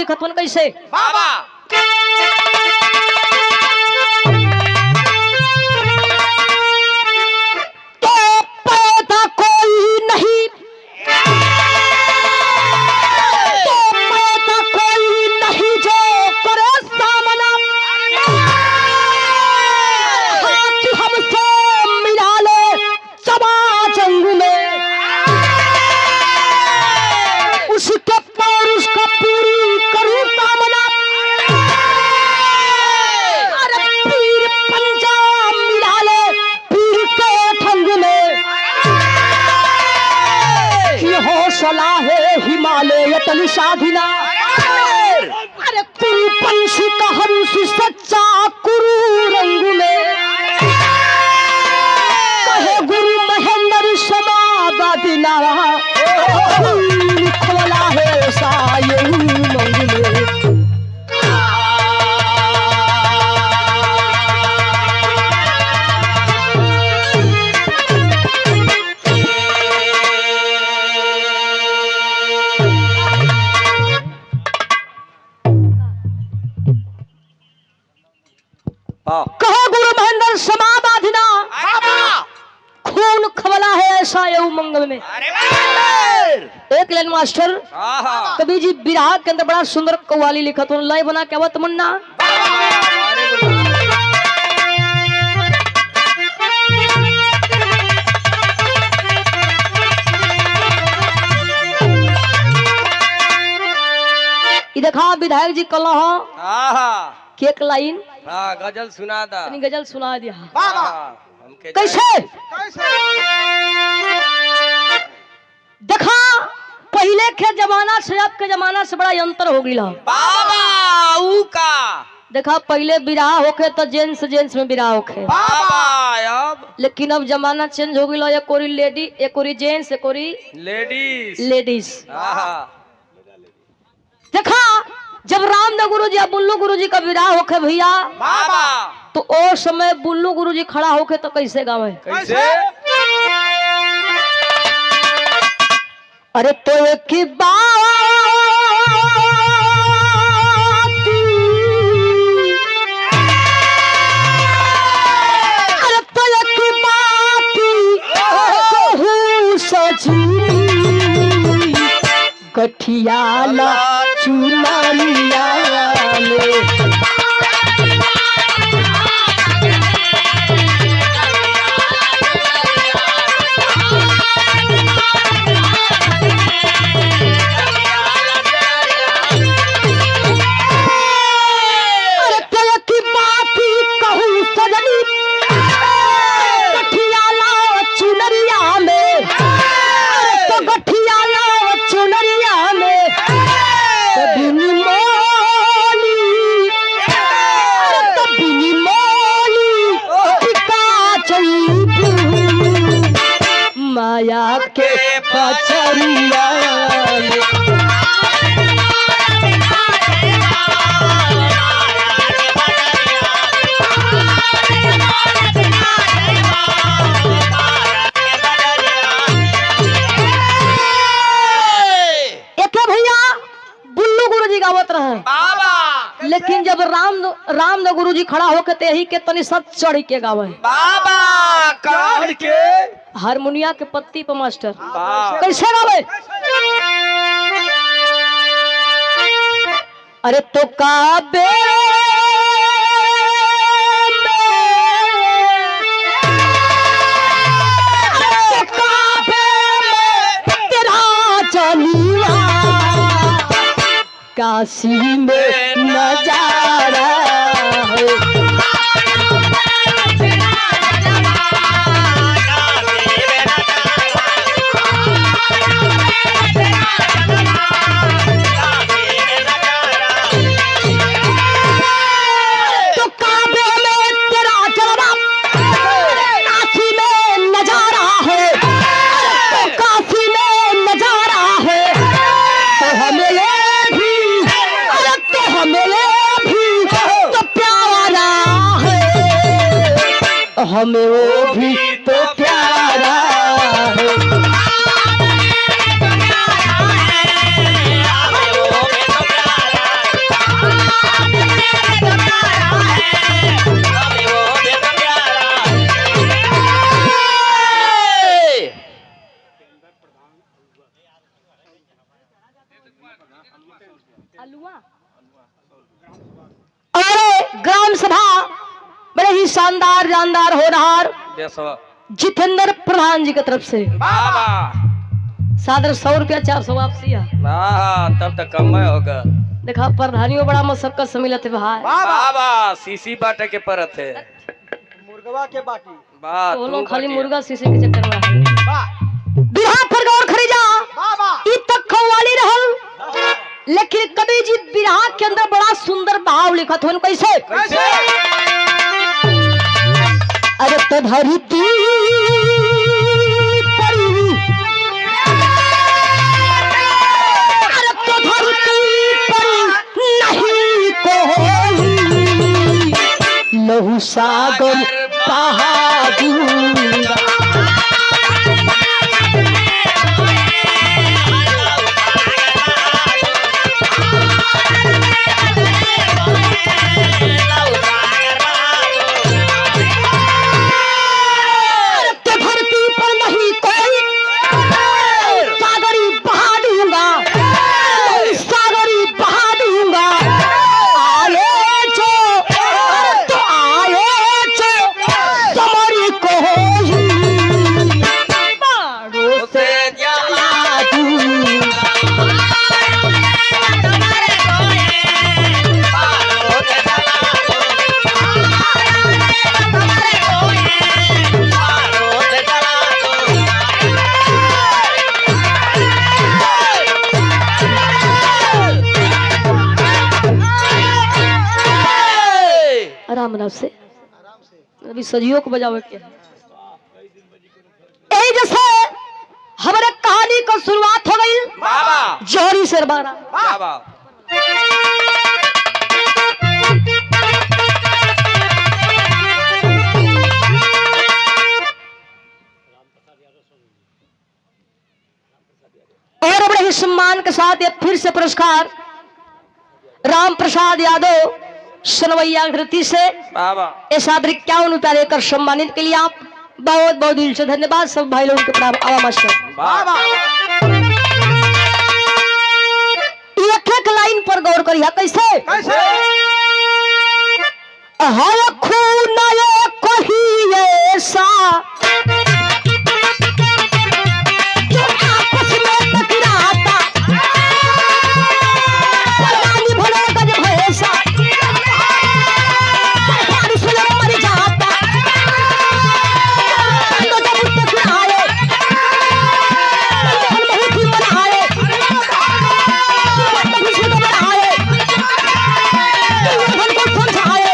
लिखत हन कैसे बाबा तो पैदा कोई नहीं तो पैदा कोई नहीं जो करे सामना हाथ हमसे मिला ले चबा जंग में उसके पौरुष का पूरी करूं कामना अरे पीर पंजा मिला ले पीर के ठंग में कि हौसला है हिमालय तल साधना अरे कुरु पंछी का हंस सच्चा कुरु रंग में कहे गुरु महेंद्र समाबादिना खोला है सायु मंग में कहो गुरु महेंद्र समाबाधिना खून खवला है ऐसा ये मंगल में। एक लाइन मास्टर कवि जी बिरहा के अंदर बड़ा सुंदर कव्वाली लिखा तो लय बना क्या बात मुन्ना देखा विधायक जी कल के एक लाइन गजल सुना दा गजल सुना दिया हमके कैसे देखा पहले के जमाना से अब के जमाना से बड़ा अंतर हो गया बाबा ऊ का देखा पहले बिरहा होके तो जेंट्स में बिरहा होके बाबा अब लेकिन अब जमाना चेंज हो गया एक कोरी लेडी एक कोरी जेंट्स एक कोरी लेडीज देखा जब रामदेव गुरु जी बुल्लू गुरु जी का विवाह होके भैया बाबा तो ओ समय बुल्लू गुरु जी खड़ा होके तो कैसे गावे कैसे अरे तो एक बात अरे तो एक बात कहूँ सजी गठियाला चुनालिया माया के पचरिया भैया बुल्लू गुरु जी गावत रहे बाबा लेकिन जब राम गुरु जी खड़ा होके ते ही के तनी सत चढ़ के गावे बाबा काढ़ के हारमोनिया के पत्ती पर मास्टर बाबा कैसे गावे अरे तो काबे काशी में नजारा है तो काबे में तेरा जलवा काशी में नजारा है तो काशी में नजारा है तो हमें हमें वो भी तो प्यारा है शानदार जानदार होनहार देशवा जितेंद्र प्रधान जी की तरफ से बाबा सादर 100 रुपया 400 वापसी है। तब तक कम में होगा देखा प्रधानियों बड़ा मशक्कत से मिलत है भाई। बाबा सीसी बाटे के परत है मुर्गवा के बाटी बात तो लोग खाली मुर्गा शीशे के चक्कर में है। बिरहा पर गौर करी जा बाबा ई तक खवाली रहल लेकिन कवि जी बिरहा के अंदर बड़ा सुंदर भाव लिखत होन कैसे कैसे अरे तो धरती परी अरे तो धरती परी नहीं कोई लहू सागर बहा दूंगा तो धरती पर नहीं कोई सागरी बहा दूंगा सागरी बहा दूंगा आए जो तो आए जो तुम्हारी कोई बाड़ों से जला दूंगा आराम आराम से अभी सजियों को बजावे के यही जैसे हमारे कहानी को शुरुआत हो गई बाबा जौहरी से बारा बाबा और बड़े ही सम्मान के साथ ये फिर से पुरस्कार राम प्रसाद यादव सनवैया धरती से बाबा इस आदर 51 रुपया लेकर सम्मानित के लिए आप बहुत बहुत दिल से धन्यवाद सब भाई लोगों के प्रणाम। आवा मास्टर बाबा एक एक लाइन पर गौर करिए कैसे कैसे हर खून ये कही ऐसा जो आपस में टकराता पलानी भले गज भैंसा बारिश में मर जाता तो जब टकराए मन बहुत ही मनाए मन खुशी में बनाए मन को समझाए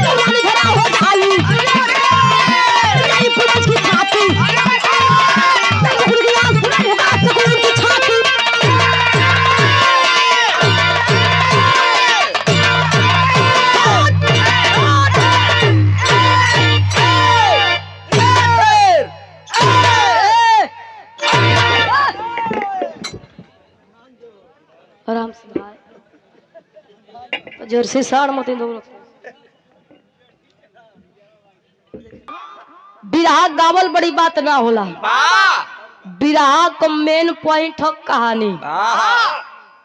पुरानी घरा हो जाई नई पुरुष की छाती पुरगी आस पुरानी होगा सकून की छाती आराम से भाई जोर से साड़ मत दो बिरहा गावल बड़ी बात ना होला बिरहा को मेन पॉइंट हो कहानी।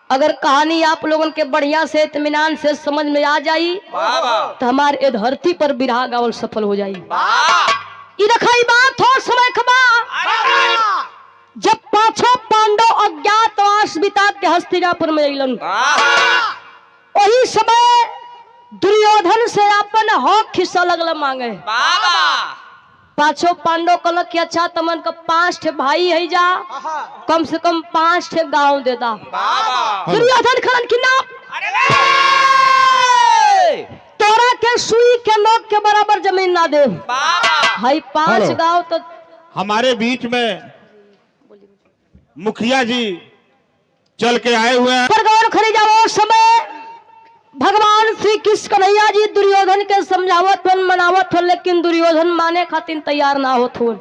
अगर कहानी आप लोगों के बढ़िया से इत्मीनान से समझ में आ जाई तो हमारे ये धरती पर बिरहा गावल सफल हो जाई। ई रखाई बात हो समय खबा जब पांचों पांडव अज्ञातवास बिता के हस्तिनापुर में अइलन वही समय दुर्योधन से अपन हक हिस्सा लगल मांगे। पांचों पांडव कल कि अच्छा तमन का 5 ठे भाई है जा कम से कम 5 ठे गांव दे दा। दुर्योधन खलन की ना तोरा के सुई के नोक के बराबर जमीन ना दे भाई 5 गांव तो हमारे बीच में मुखिया जी चल के आए हुए हैं। पर गौर करी जाओ उस समय भगवान श्री कृष्ण कन्हैया जी दुर्योधन के समझावत हन मनावत हन लेकिन दुर्योधन माने खातिर तैयार ना होत हन।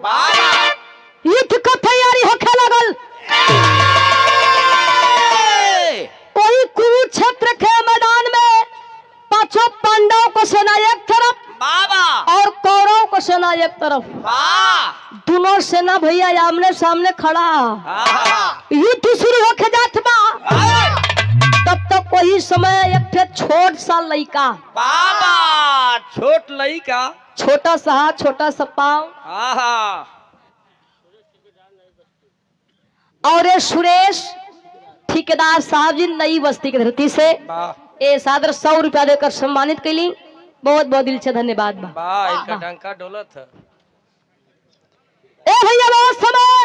युद्ध का तैयारी होखे लगल कोई कुरुक्षेत्र के मैदान में पांचों पांडवों को सेना एक तरफ और कौरव को सेना एक तरफ। दोनों सेना भैया आमने सामने खड़ा युद्ध शुरू होके जात बा तो तक वही समय एक ठे छोट सा लड़का, बाबा छोट लड़का, छोटा सा हाथ, छोटा सा पाँव, आहा और ये सुरेश ठेकेदार साहब जी नई बस्ती की धरती से वाह ए सादर 100 रुपया देकर सम्मानित कैली। बहुत बहुत दिल से धन्यवाद बा। वाह इनका डंका डोलत है। ए भैया बहुत समय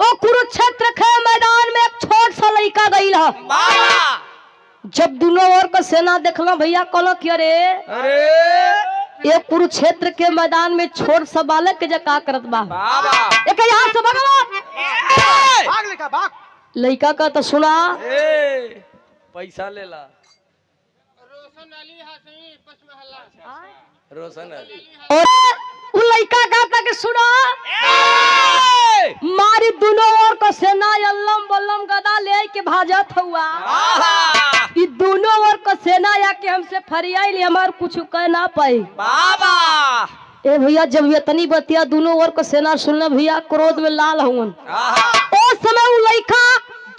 ओ कुरुक्षेत्र के मैदान में एक छोट सा लड़का गईल है। बाबा जब दोनों ओर का सेना देखला भैया कहला कि अरे अरे ये कुरुक्षेत्र के मैदान में छोट सा बालक के जका करत बा। बाबा एक यहाँ से भगवा भाग लेका भाग। लड़का का तो सुना ए पैसा लेला रोशन अली और उन लड़का कहता कि सुना मारी दोनों ओर का सेना अल्लम बल्लम गदा ले के भाजत हुआ। आहा ई दोनों ओर का सेना आके हमसे फरियाई हमार कुछ कह ना पाई। बाबा ए भैया जब ये तनी बतिया दोनों ओर का सेना सुनना भैया क्रोध में लाल हुन। आहा उस समय वो लड़का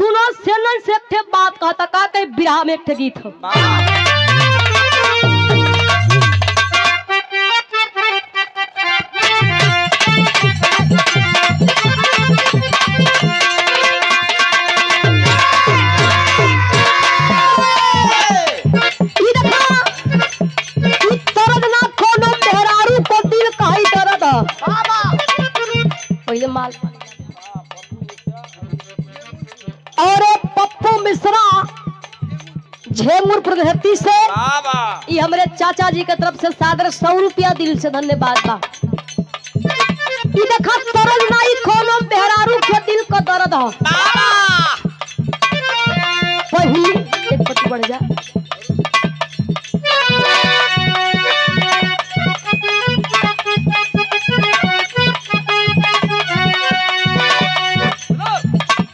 दोनों सेना से एक ठे बात कहता का कहीं बिरहा में एक ठे गीत हो। बाबा ई देखा ई दर्द ना कोनो मेहरारू को दिल काई दर्द है। पहले माल और पप्पू मिश्रा झेंगुरपुर धरती से बाबा ये हमारे चाचा जी की तरफ से सादर 100 रुपया दिल से धन्यवाद बा। ई देखा दर्द नहीं कोनो मेहरारू के दिल का दर्द है। बाबा वही एक पत्ती बढ़ जा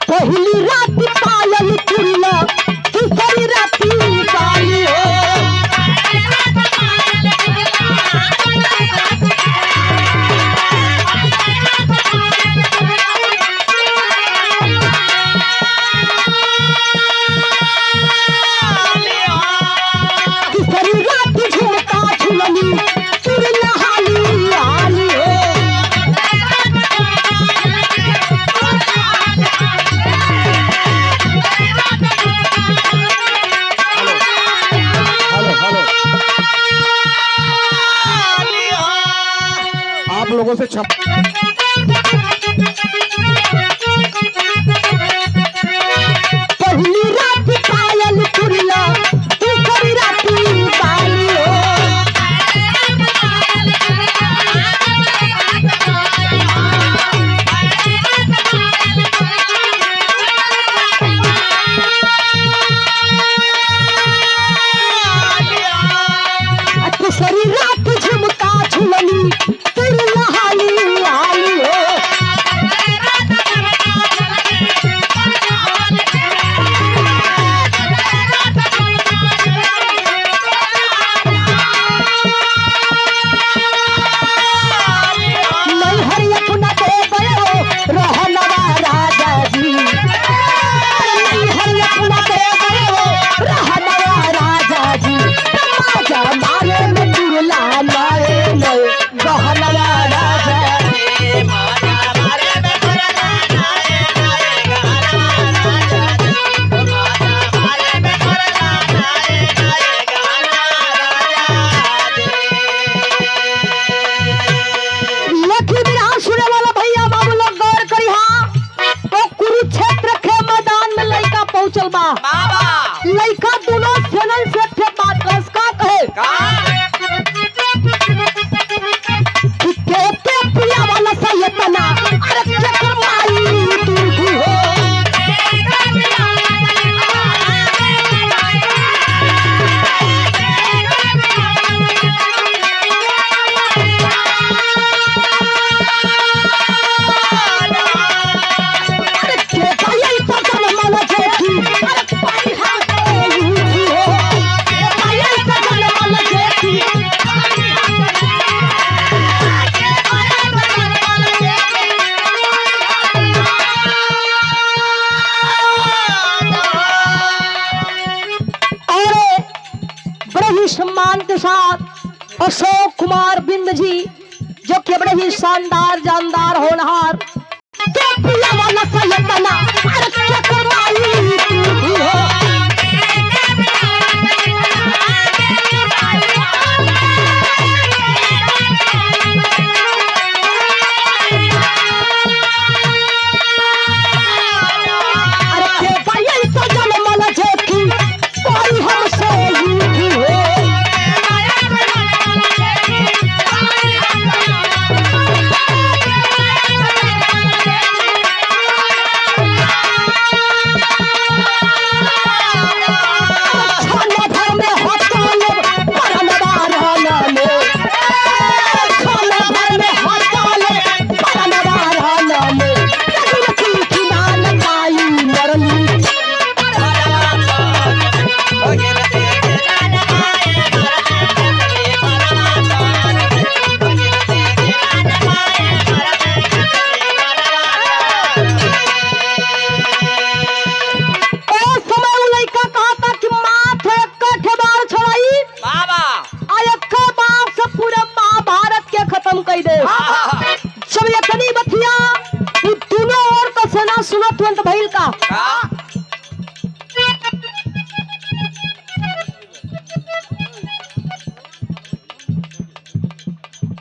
पहली रात पायल चुरला दूसरी राती काली हो। दूसरी रात झुमका झुलनी चुरला हाली हाली हो। हेलो हेलो आप लोगों से पहली रात पायल चुरला दूसरी राती काली हो। दूसरी रात झुमका झुलनी चुरला हाली हाली हो। नैहर अपना दे गयो रहनवा राजा जी। नैहर अपना दे गयो रहनवा राजा जी। राजा मारे में चुरला अशोक कुमार बिंद जी जो कि बड़े ही शानदार जानदार होनहार के पिया वाला सयतना अरे क्या करवाई तू हो तुरंत भइल का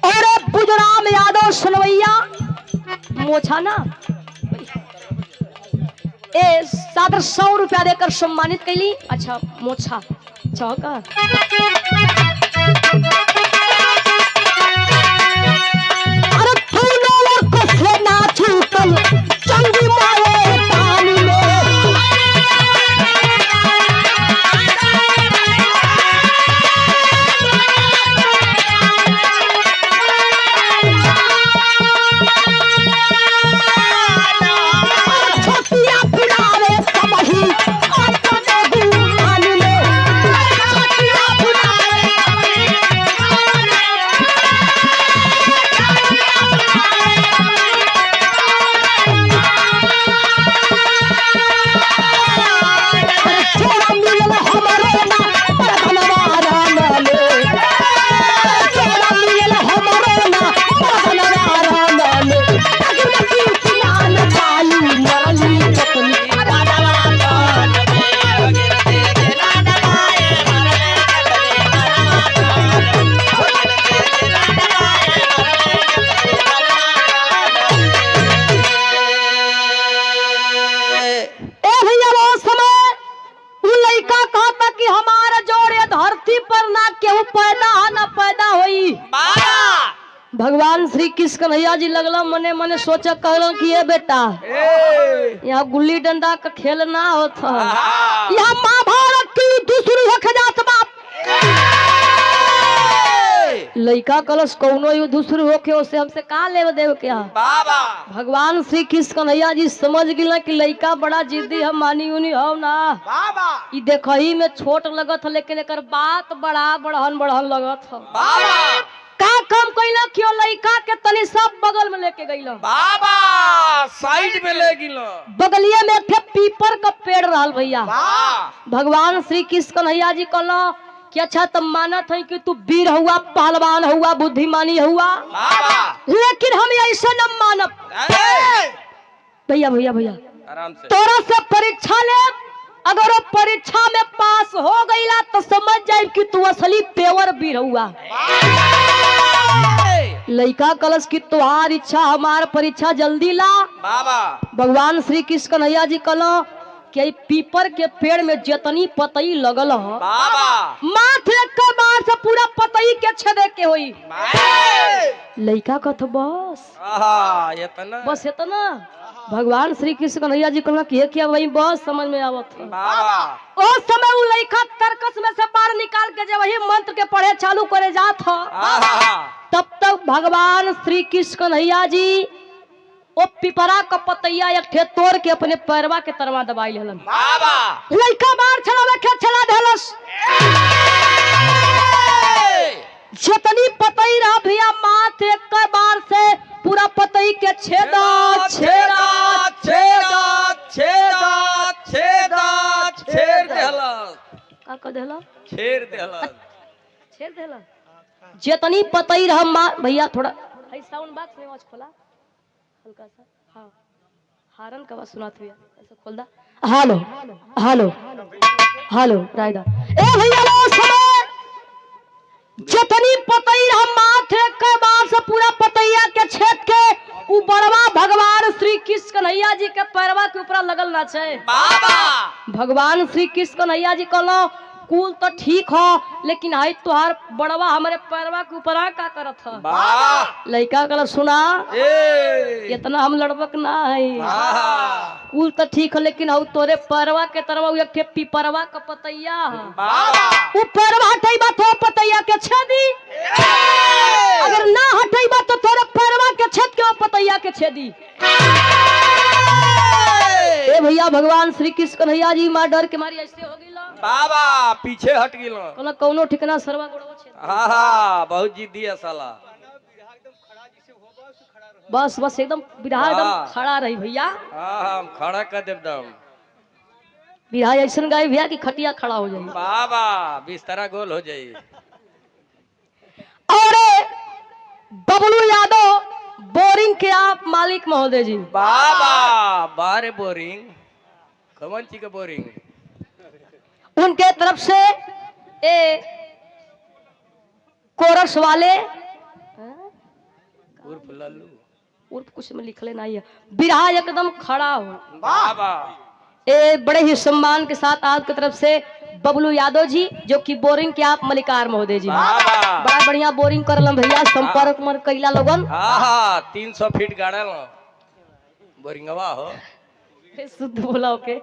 अरे बुजराम यादव सुनवैया मोछा ना ए सादर 100 रुपया देकर सम्मानित कैली। अच्छा मोछा चौका अरे तूने और कसले ना छूटल चंगी मारे पानी में छोटिया फिरावे सबही अपने गुमान में छोटिया फिरावे छोरा मिलल हमरो ना बदनवा रामले छोरा मिलल हमरो ना बदनवा रामले तगमती किनान पाई मरली चपली ए भैया वो समय उ लइका कहता कि हमारा जोड़े धरती पर ना केहू पैदा होई। भगवान श्री कृष्ण कन्हैया जी लगला मने मने सोचा कहला कि ये बेटा यहाँ गुल्ली डंडा का खेल ना होता यहाँ महाभारत की दूसरी होके जात बाप लइका कलश कौनो युद्ध दूसरी होके उसे हमसे का लेव देव क्या भगवान श्री कृष्ण कन्हैया जी समझ गिला कि लइका बड़ा जिद्दी हम मानी उनी हो ना ई देखही में छोट लगत है लेकिन एकर बात बड़ा बढ़हन लगत है। का काम कइला क्यों लइका के तनी सब बगल में लेके गइला साइड में ले गिलो बगलिया में एक पीपर का पेड़ रहल भैया। भगवान श्री कृष्ण कन्हैया जी कहला कि अच्छा तुम मानत है कि तू वीर हुआ पहलवान हुआ बुद्धिमानी हुआ लेकिन हम ऐसे न मानब भैया भैया भैया आराम से तोरा से परीक्षा ले अगर वो परीक्षा में पास हो गईला तो समझ जाए कि तू असली पेवर वीर हुआ। लइका कलश की तुहार इच्छा हमार परीक्षा जल्दी ला। भगवान श्री कृष्ण कन्हैया जी कहला कि पीपर के पेड़ में जितनी पतई लगल है माथे के बार से पूरा पतई के छेदे के होई। लइका कथ बस इतना भगवान श्री कृष्ण कन्हैया जी कहला कि क्या वही बस समझ में आवत है। ओ समय वो लइका तरकस में से बाहर निकाल के जब वही मंत्र के पढ़े चालू करे जात हो तब तक भगवान श्री कृष्ण कन्हैया जी ओ पिपरा का पतैया एक ठे तोड़ के अपने पैरवा के तरवा दबाई लेलन। लइका बाहर चलावे के चला देलस जितनी पतई रहा भैया माथे के बार से पूरा पतई के छेदा छेदा छेदा छेदा छेदा छेद देला का देला छेद देला छेद देला जितनी पतई रह माँ भैया थोड़ा साउंड बॉक्स में आवाज खोला हल्का सा। हाँ हारन का आवाज सुनात हुआ ऐसा खोल दा। हेलो हेलो हेलो रायदा ए भैया लो समय जितनी पतई रह माथे के बाद से पूरा पतैया के छेद के उ बड़वा भगवान श्री कृष्ण कन्हैया जी के पैरवा के ऊपर लगल ना छे बाबा भगवान श्री कृष्ण कन्हैया जी कहलो कुल तो ठीक हो लेकिन हाई तुहार बड़वा हमारे पैरवा के ऊपर का करत ह वाह लड़का कहला सुना ए इतना हम लड़बक ना है वाह कुल तो ठीक हो लेकिन हऊ तोरे पैरवा के तरवा एक ठे पिपरवा का पतैया है बाबा उ पैरवा हटैबा तो पतैया के छेदी अगर ना हटैबा तो तोरे पैरवा के छेद के पतैया के छेदी। ए भैया भगवान श्री कृष्ण कन्हैया जी मां डर के मारी ऐसे हो गइलो बाबा पीछे हट गिलो कहला कौनो ठिकाना सरवा गोड़वा छेद हाँ बहुत जिद्दी है साला बस बस एकदम बिरहा एकदम हाँ। खड़ा रही भैया हाँ हम खड़ा कर देव दम बिरहा ऐसन गाय भैया कि खटिया खड़ा हो जाए। बाबा बिस्तरा गोल हो जाई और बबलू यादव बोरिंग के आप मालिक महोदय जी बाबा बारे बोरिंग कमन ची का बोरिंग उनके तरफ से ए कोरस वाले उर्फ लल्लू उर्फ कुछ में लिखले नहीं है बिरहा एकदम खड़ा हो। बाबा ए बड़े ही सम्मान के साथ आपकी तरफ से बबलू यादव जी जो कि बोरिंग के आप मलिकार महोदय जी बाबा बड़ा बढ़िया बोरिंग करलम भैया संपर्क में कैला लोगन हाँ हाँ 300 फीट गाड़ा लो बोरिंगवा हो शुद्ध बोला ओके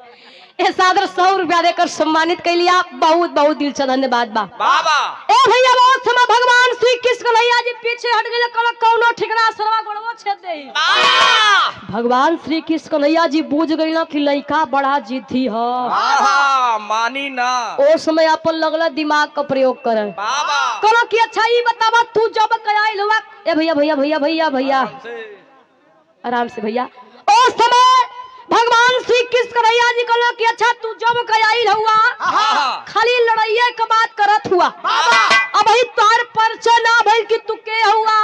ए सादर 100 रुपया देकर सम्मानित कैलिए आप बहुत बहुत दिल से धन्यवाद बा। बाबा ए भैया बहुत समय भगवान श्री कृष्ण कन्हैया जी पीछे हट गए कल कौनो ठिकाना सरवा गोड़वा छेद दे भगवान श्री कृष्ण कन्हैया जी बूझ गइल कि लइका बड़ा जिद्दी ह हाँ मानी ना ओ समय अपन लगला दिमाग का प्रयोग करे बाबा कहलो कि अच्छा ये बतावा तू जब कयाइल हुआ ए भैया भैया भैया भैया भैया आराम से भैया ओ समय भगवान श्री कृष्ण कन्हैया जी कहलो कि अच्छा तू जब कयाइल हुआ हाँ खाली लड़ाइये के बात करत हुआ अब ही तार परिचय ना भइल कि तू के हुआ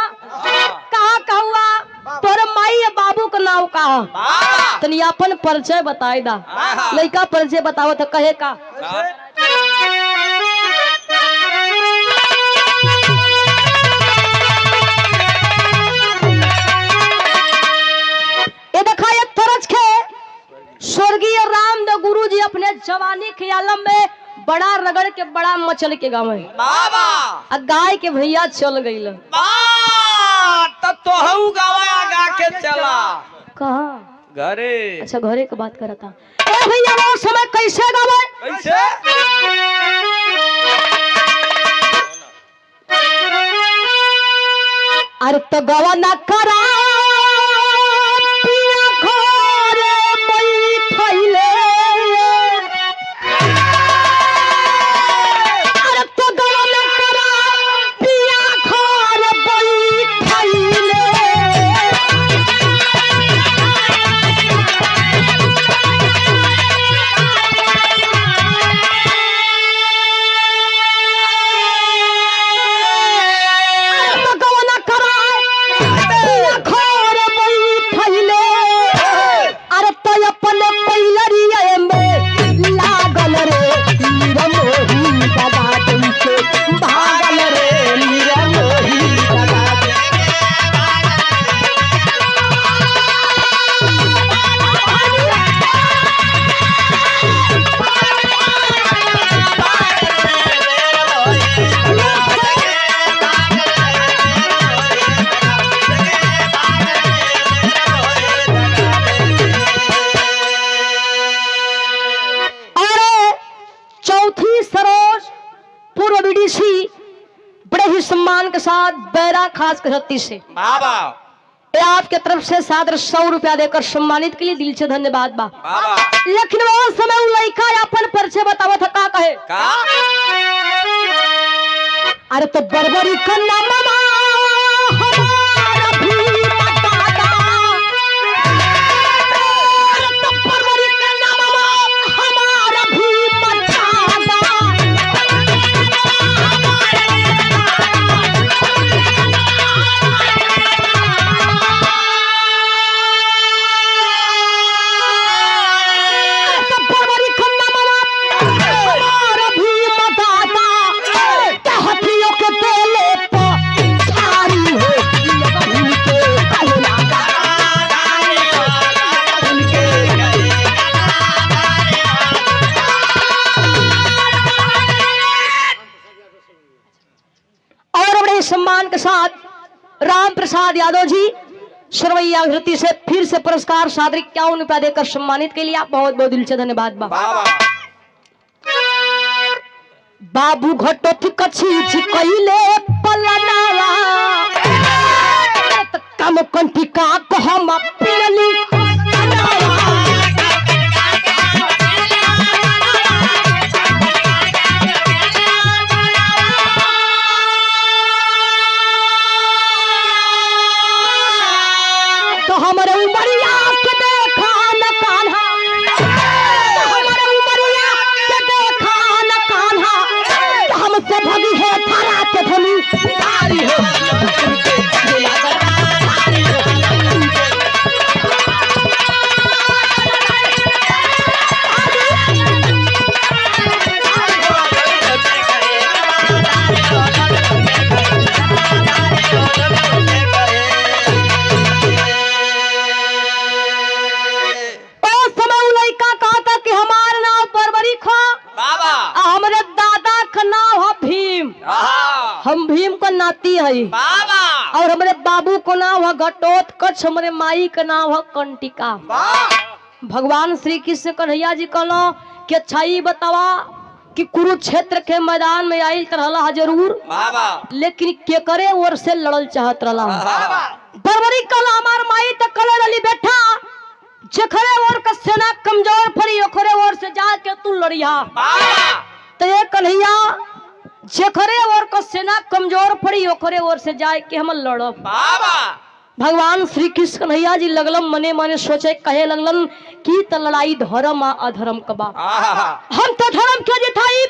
कहाँ का हुआ तोरे माई या बाबू का नाम का बाबा तनी अपन परिचय बताई दा लड़का परिचय बताओ तो कहे का ये देखा ये तरज के स्वर्गीय रामदेव गुरु जी अपने जवानी के आलम में बड़ा रगड़ के बड़ा मचल के गाँव में बाबा आ गाय के भैया चल गई तब तो हऊ गावा गा के चला कहाँ घरे अच्छा घरे की बात करता ए भैया वो समय कैसे गावे कैसे अरे तो गवा ना करा पिया घरे बैठैले अरे तो गवा ना करा पिया घरे बैठैले बड़े ही सम्मान के साथ बैरा खास करती से बाबा ये आपके तरफ से सादर 100 रुपया देकर सम्मानित के लिए दिल से धन्यवाद बा। बाबा लेकिन वो समय लड़का अपन परिचय बतावा था का कहे का अरे तो बरबरी कन्ना मामा हमारा भी बतादा अरे तो बरबरी कन्ना मामा हमारा भी बतादा प्रसाद राम प्रसाद यादव जी सरवैया घृति से फिर से पुरस्कार सादरी 51 रुपया देकर सम्मानित के लिए आप बहुत बहुत दिल से धन्यवाद बाबू घटो कछी कइले पलनावा कम कंठी का हम पियली तो हमारे उमरिया के देखा न कान्हा तो हमारे उमरिया के देखा न कान्हा हमसे भगी है थारा के धनी तारी हो हम भीम को नाती है और हमारे बाबू को नाम है घटोत्कच हमारे माई का नाम है कंटिका भगवान श्री कृष्ण कन्हैया जी कहलो कि अच्छा ही बतावा कि कुरुक्षेत्र के मैदान में आई रहला जरूर लेकिन के करे ओर से लड़ल चाहत रहला बरबरी कहला हमार माई तक कले रली बैठा जखरे ओर का सेना कमजोर पड़ी ओखरे ओर से जाके तू लड़िया तो ये कन्हैया जेखरे ओर को सेना कमजोर पड़ी ओखरे ओर से जाए कि हम लड़ब भगवान श्री कृष्ण कन्हैया जी लगलम मने मने सोचे कहे लगलन की त लड़ाई धर्म आ अधर्म कबा हम तो धर्म के जिताई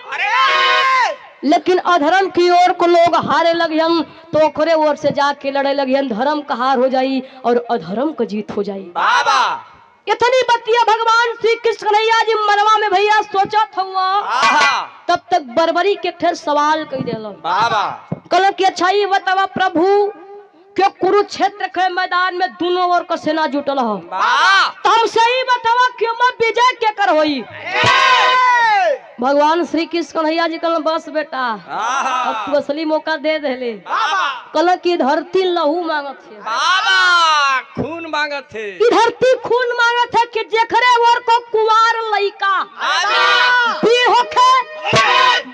लेकिन अधर्म की ओर को लोग हारे लगियन तो ओखरे ओर से जाके लड़े लगियन धर्म का हार हो जाई और अधर्म का जीत हो जाई इतनी बतिया भगवान श्री कृष्ण कन्हैया जी मनवा में भैया सोचा था तब तक बरबरी के ठे सवाल कह दिलो कहलो कि अच्छा ही बतावा प्रभु के कुरुक्षेत्र के मैदान में दोनों ओर का सेना जुटल हो तो हम सही बतावा क्यों मैं विजय के कर होई भगवान श्री कृष्ण कन्हैया जी कहलो बस बेटा अब तू असली मौका दे देले कहलो कि धरती लहू मांगत है खून मांगत है धरती खून मांगत है कि जेखरे ओर को कुंवार लइका भी होखे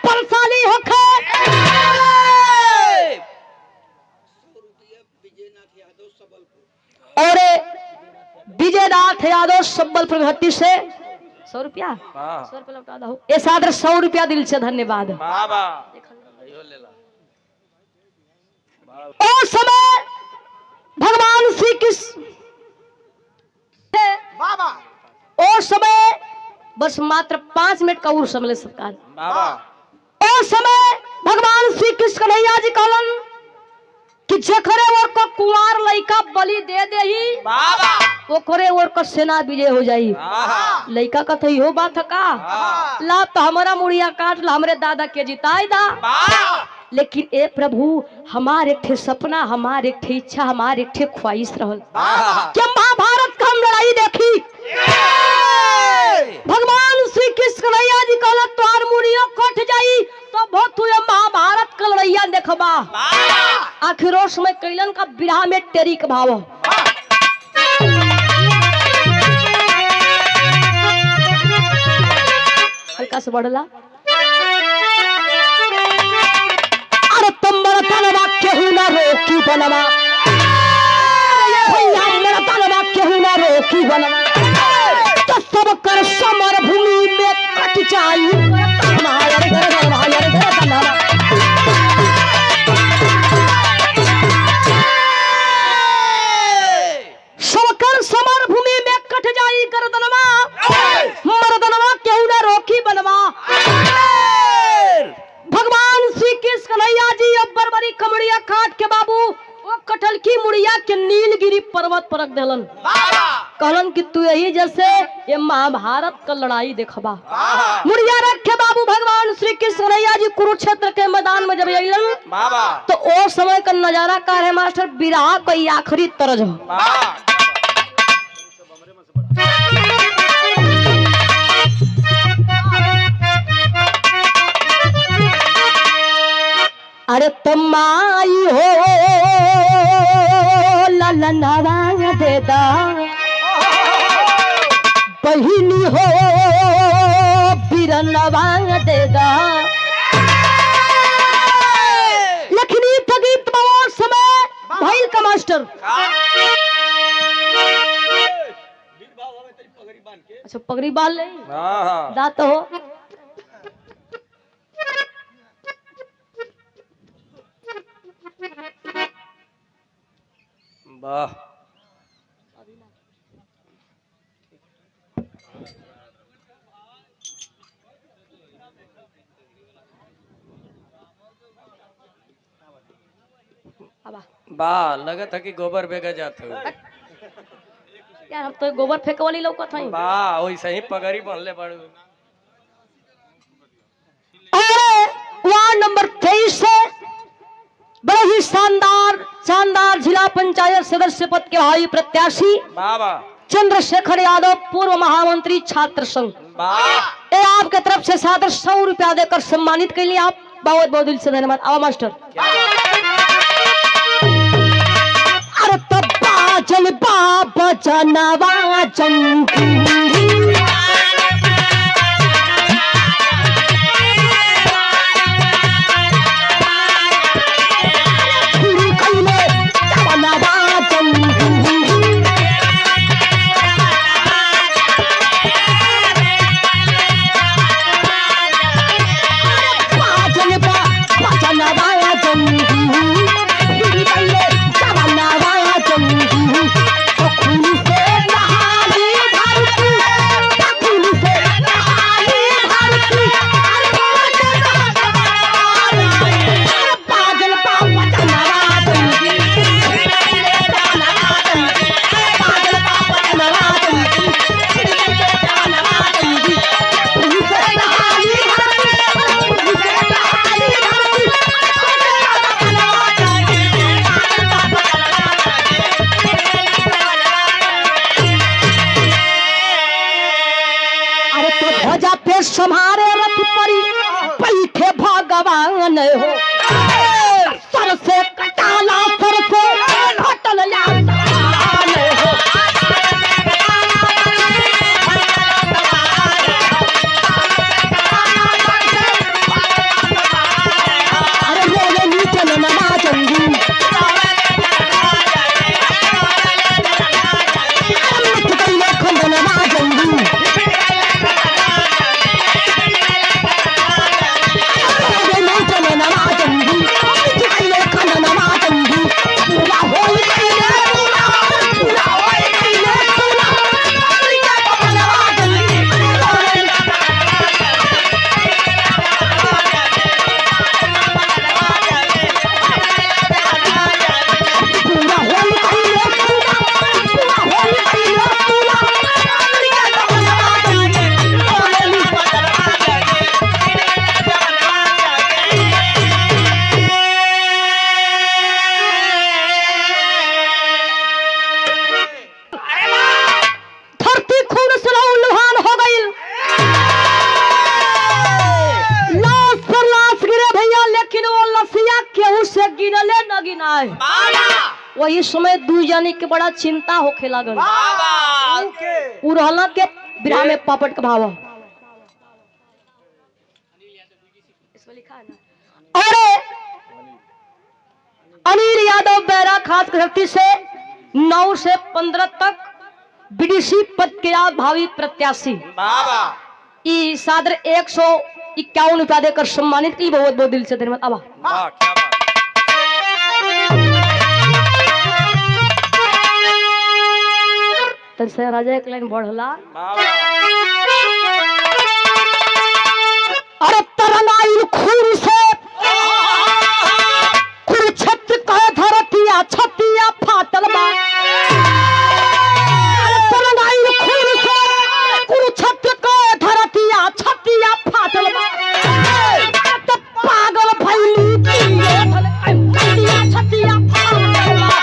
बलशाली होखे और विजयनाथ यादव सबलपुर घाटी से 100 रुपया 100 रुपया लौटा दो ए सादर 100 रुपया दिल से धन्यवाद ओ समय भगवान श्री कृष्ण ओ समय बस मात्र 5 मिनट का और समय सरकार ओ समय भगवान श्री कृष्ण कन्हैया जी कहलन कि जखरे ओर को कुंवार लइका बलि दे देही ओकरे ओर को सेना विजय हो जाई लइका का थई हो बात का ला तो हमारा मुड़िया काट ला हमरे दादा के जिताई दा लेकिन ए प्रभु हमारे एक ठे सपना हमारे एक ठे इच्छा हमारे एक ठे ख्वाहिश रहल कि महाभारत का हम लड़ाई देखी भगवान श्री कृष्ण कन्हैया जी कहला तोर मुड़िया कट जाई तो बहुत तू महाभारत का लड़ाइया देखबा आखिर समय कैलन का विरह में टेरी का भाव हल्का से बढ़ला अरे तुम मेरा तलवा केहू ना रोकी बनवा भैया मेरा तलवा केहू ना रोकी बनवा तो सब कर समर भूमि में कट जाई सबकर समर भूमि में कट जाई गर्दनवा मर्दनवा केहू ना रोकी बनवा भगवान श्री कृष्ण कन्हैया जी अब्बर बड़ी कमड़िया काट के बाबू वो कटल की मुड़िया के नीलगिरी पर्वत पर रख देलन कहलन कि तू यही जैसे ये महाभारत का लड़ाई देखबा मुड़िया रख के बाबू भगवान श्री कृष्ण कन्हैया जी कुरुक्षेत्र के मैदान में जब अइलन तो ओ समय का नजारा का है मास्टर विरह का आखिरी तरज हो अरे तमाई हो ललनवा देदा, बहिनी हो बिरनवा देदा। लखनी तगीत बवार समय भाईल का मास्टर। अच्छा पगड़ी बाल ले दात हो। वाह वाह, लगत है कि गोबर बेगा जात हो। यार हम तो गोबर फेंक वाली लौकत हई। वाह वैसे ही पगड़ी बनले बड़ू। वार्ड नंबर 23 से बड़े ही शानदार जिला पंचायत सदस्य पद के भावी प्रत्याशी वाह वाह चंद्रशेखर यादव, पूर्व महामंत्री छात्र संघ, वाह। ये आपके तरफ से सादर 100 रुपया देकर सम्मानित के लिए आप बहुत बहुत दिल से धन्यवाद। आवा मास्टर। अरे तब्बा जल बाबा जनवा चंकी, सम्हारे रथ परी पैठे भगवान हो, सर से कटाला सर से हटल हो। अरे बोले नीचे नमा चंगी, खंडनमा चंगी, वही समय दू जानी के बड़ा चिंता होखे लागल। उड़हला के विराह में पापड़ का भाव। इसमें लिखा है ना। अरे अनिल यादव बैरा खास धरती से 9 से 15 तक बीडीसी पद के भावी प्रत्याशी सादर 151 रुपया देकर सम्मानित की बहुत बहुत दिल से धन्यवाद। अब तनसे राजा एक लाइन बढ़ला। अरे तरनाइल खून से कुरुक्षेत्र का धरतिया छतिया फाटल बा। तरनाइल खून से कुरुक्षेत्र का धरतिया छतिया फाटल बा। तो पागल भइली छतिया फाटल बा।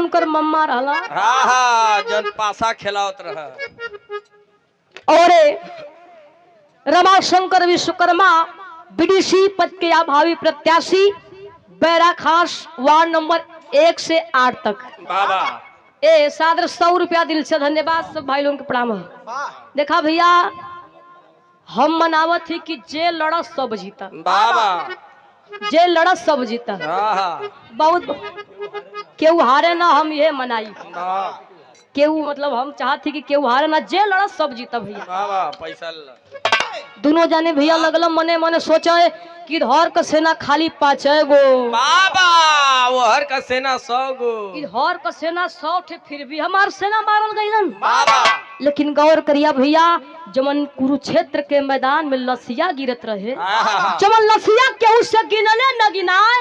उनकर मम्मा रहला हाँ हाँ जन पासा खेलावत रहा। और रमाशंकर विश्वकर्मा बीडीसी पद के अभावी प्रत्याशी बैरा खास वार्ड नंबर 1 से 8 तक। बाबा ए सादर 100 रुपया दिल से धन्यवाद सब भाई लोगों के प्रणाम। देखा भैया हम मनावत थी कि जे लड़ा सब जीता, बाबा जे लड़ा सब जीता। हाँ हाँ बहुत केहू हारे ना, हम ये मनाई हाँ, केहू मतलब हम चाहती कि केहू हारे ना, जे लड़ा सब जीता भैया। बाबा पैसा ला। दोनों जाने भैया लगल मने मने सोचा कि धर का सेना खाली 5 गो, बाबा वो हर का सेना 100 गो। हर का सेना 100 थे, फिर भी हमार सेना मारल गईलन। बाबा लेकिन गौर करिया भैया जमन कुरुक्षेत्र के मैदान में लसिया गिरत रहे, हाँ, जमन लसिया केहू से गिनले न गिनाए,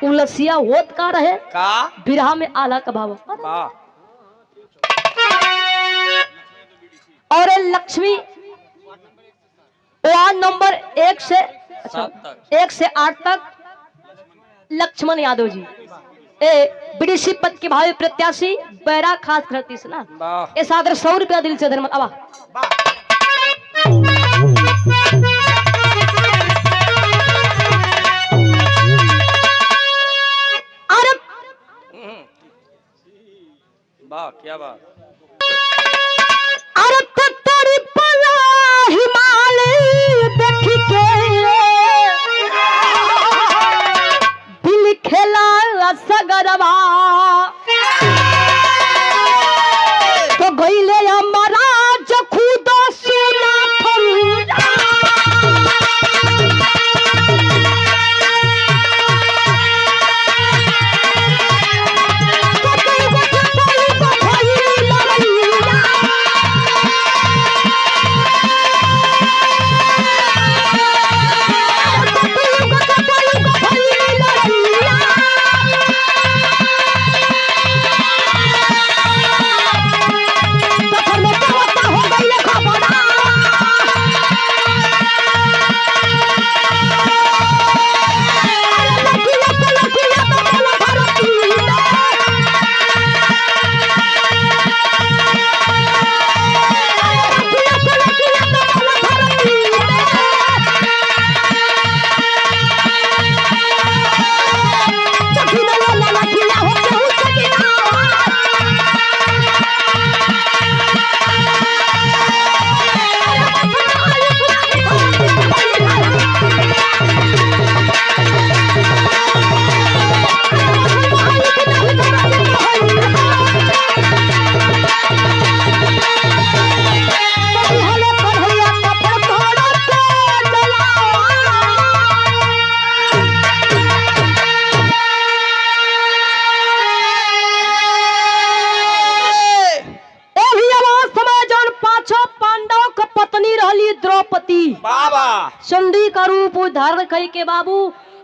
उ लसिया होत का रहे का बिरहा में आला का भाव। वाह और लक्ष्मी वार्ड नंबर 1 से 1 से 8 तक लक्ष्मण यादव जी बीडीसी पद के भावी प्रत्याशी बैरा खास खरती से ना। वाह ए सादर 100 रुपया दिल से धन्यवाद। आवा अरे वाह क्या बात। अरे तेरी पला हिमालय देख के दिल खेला सगरवा तो गईले हमारा जो खुद सुना द्रौपदी बाबा चंडी का रूप धारण कई के बाबू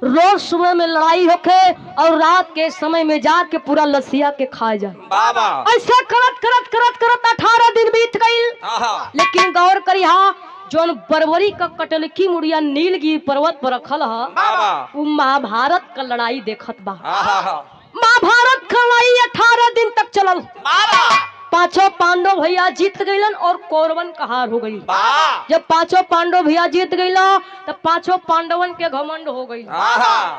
रोज सुबह में लड़ाई होके और रात के समय में जाके पूरा लसिया के खा जाए। बाबा ऐसा करत करत करत करत 18 दिन बीत गई। हाँ लेकिन गौर करिहा जोन बरबरी का कटलकी मुड़िया नीलगिरी पर्वत पर रखल है बाबा वो महाभारत का लड़ाई देखत बा। हाँ महाभारत का लड़ाई 18 दिन तक चलल। बाबा पांचों पांडव भैया जीत गईलन और कौरवन का हार हो गई। जब पांचों पांडव भैया जीत गईला तब पांचों पांडवन के घमंड हो गई।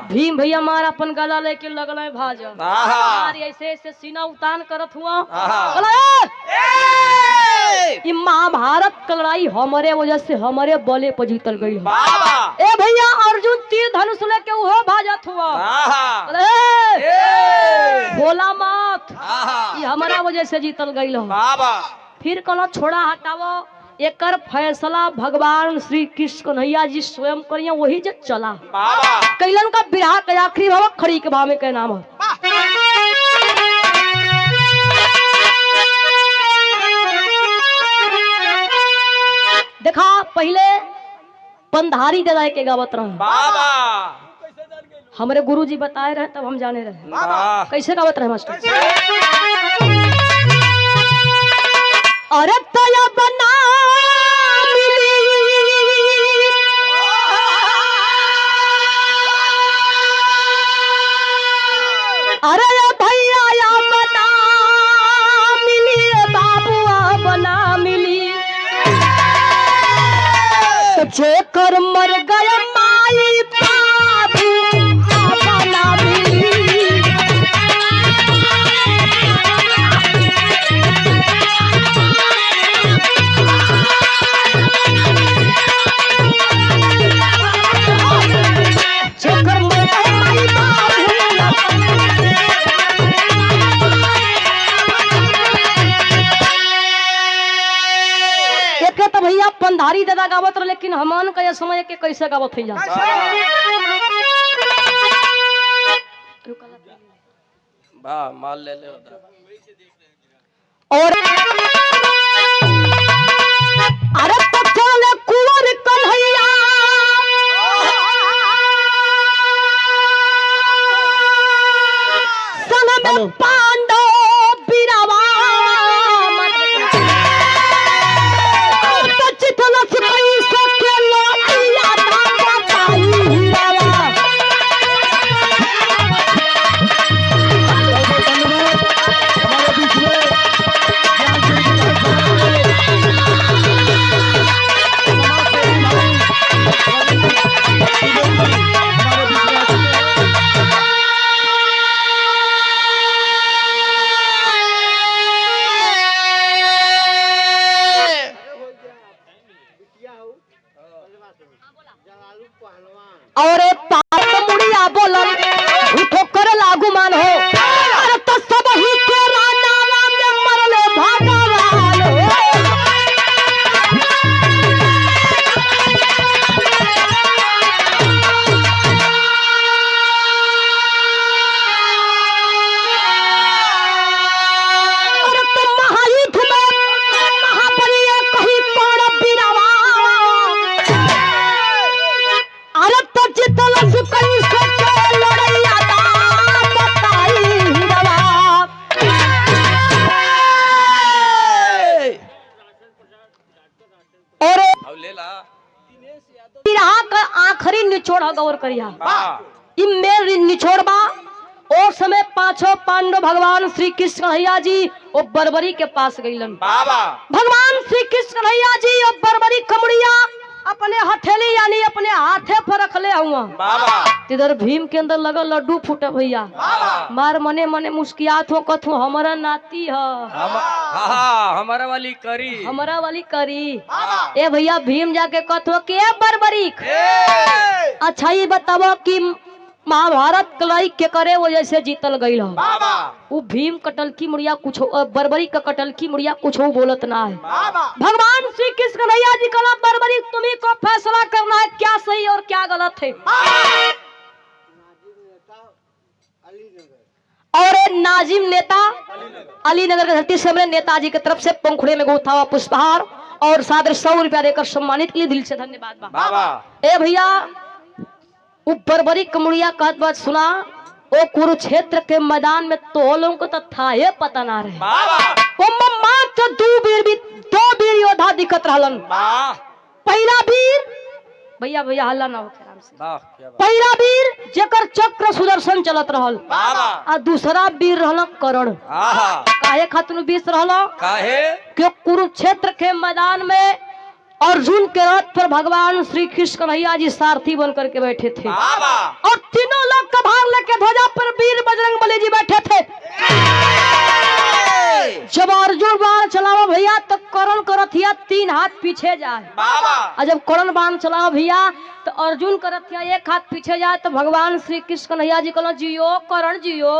भीम भैया मार अपन गला लेके लगल भाजा ऐसे ऐसे सीना उतान करत हुआ। ये महाभारत का लड़ाई हमारे वजह से हमारे बले पर जीतल गई। ए भैया अर्जुन तीर धनुष लेके वो भाजत हुआ। बोला मत ये हमारा वजह से जीतल गई। फिर कहना छोड़ा हटावो एकर फैसला भगवान श्री कृष्ण कन्हैया जी स्वयं करिए वही जो चला। कैलन का बिरहा के आखिरी भाव खड़ी के भाव में क्या नाम है। देखा पहले पंधारी दे के गावत रहे हमारे गुरुजी बताए रहे तब हम जाने रहे। कैसे गावत रहे मास्टर। अरे तया बना अरे भैया या बना जेकर मर गया माई बाबू अपना भी जेकर मर गया माई बाबू तो भैया पंधारी दादा गावत रहे, लेकिन हमन का ये समय के कैसे गावत है वाह माल ले ले और अरे तो चले कुंवर कन्हैया संग में पांडव बिरावा और पाप मुड़िया बोलन उठो कर लागू मान हो अरे तो सब ही के रानावा में मरले भगवान हो अरे तो महायुद्ध में महाबली कहीं पड़ बिरावा अरे तो जितल सुकई सोचे लड़ैया दा बताई जवाब और अब ले ला बिरहा का आखिरी निचोड़ गौर करिया वाह इ मेर निचोड़ बा ओ समय पांचों पांडव भगवान श्री कृष्ण कन्हैया जी ओ बरबरी के पास गईलन बाबा भगवान श्री कृष्ण कन्हैया जी ओ बरबरी कमड़िया अपने हथेली यानी अपने हाथे पर रख ले हुआ बाबा इधर भीम के अंदर लगा लड्डू फूटे भैया मार मने मने मुस्कियात हो कथू हमारा नाती है हमारा वाली करी हमारा वाली करी ए भैया भीम जाके कथो के बरबरी अच्छा ये बताओ कि महाभारत लड़ाई के करे वो जैसे जीतल गई बाबा वो भीम कटल की मुड़िया कुछ बरबरी का कटल की मुड़िया कुछ बोलत ना है बाबा भगवान श्री कृष्ण कन्हैया जी कला बरबरी तुम्ही को फैसला करना है क्या सही और क्या गलत है और नाजिम नेता अलीनगर के धरती से हमने नेताजी की तरफ से पंखुड़े में गोथा हुआ पुष्पहार और सादर 100 रुपया देकर सम्मानित के लिए दिल से धन्यवाद बाबा ए भैया वो बरबरी कमुड़िया कहत बात सुना ओ कुरुक्षेत्र के मैदान में तो लोगों को तो था ये पता ना रहे बाबा वो मात्र दो वीर योद्धा दिखत रहलन वाह पहला वीर भैया भैया हल्ला ना हो आराम से वाह क्या बात पहला वीर जेकर चक्र सुदर्शन चलत रहल बाबा आ दूसरा वीर रहल कर्ण आहा काहे खातिर बीस रहल काहे कि कुरुक्षेत्र के मैदान में अर्जुन के रथ पर भगवान श्री कृष्ण कन्हैया जी सारथी बन करके बैठे थे बाबा और तीनों लोग का भार लेके ध्वजा पर वीर बजरंग बली जी बैठे थे जब अर्जुन बाण चलावा भैया तो कर्ण का रथिया 3 हाथ पीछे जाए बाबा और जब कर्ण बाण चलावा भैया तो अर्जुन का रथिया 1 हाथ पीछे जाए तो भगवान श्री कृष्ण कन्हैया जी कहलो जियो कर्ण जियो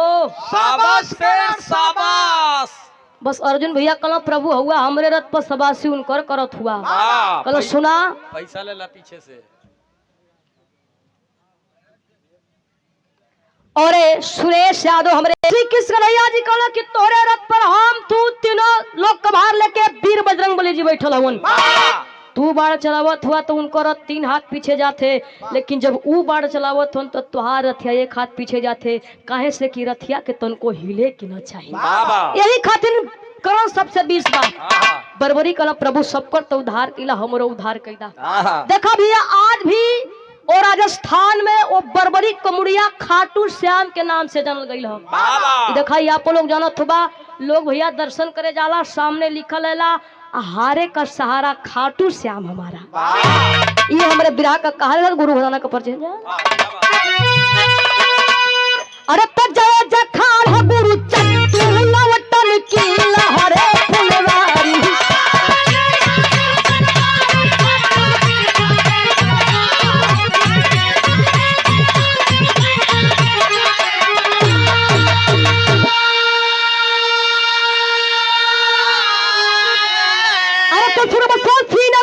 शाबाश शेर शाबाश बस अर्जुन भैया कहलो प्रभु हुआ हमरे रथ पर सबासी उनकर करत हुआ वाह कहलो सुना पैसा ले ला पीछे से और सुरेश यादव हमरे श्री कृष्ण कन्हैया जी कहलो कि तोरे रथ पर हम तू तीनों लोग का भार लेके वीर बजरंग बली जी बैठल हवन तू बाण चलावत हुआ तो उनको रथ 3 हाथ पीछे जाते लेकिन जब ऊ बाण चलावत हो तो तुहार रथिया 1 हाथ पीछे जाते काहे से कि रथिया के तनको हिले कि न चाहिए बाबा यही खातिर करो सबसे 20 बार आहा बरबरी कला प्रभु सबकर तो उद्धार किला हमरो उद्धार कैदा आहा देखा भैया आज भी और राजस्थान में वो बरबरी कमुड़िया खाटू श्याम के नाम से जानल गई है बाबा देखा आप लोग जानत बा लोग भैया दर्शन करे जाला, सामने लिखल है हारे का सहारा खाटू श्याम हमारा। ये हमारे विराह का कहा गुरु घराना का परिचय। अरे जय जखाड़ है गुरु चट्टू लवटन की लहरे फुलवारी। अरे तो फिर बस सीना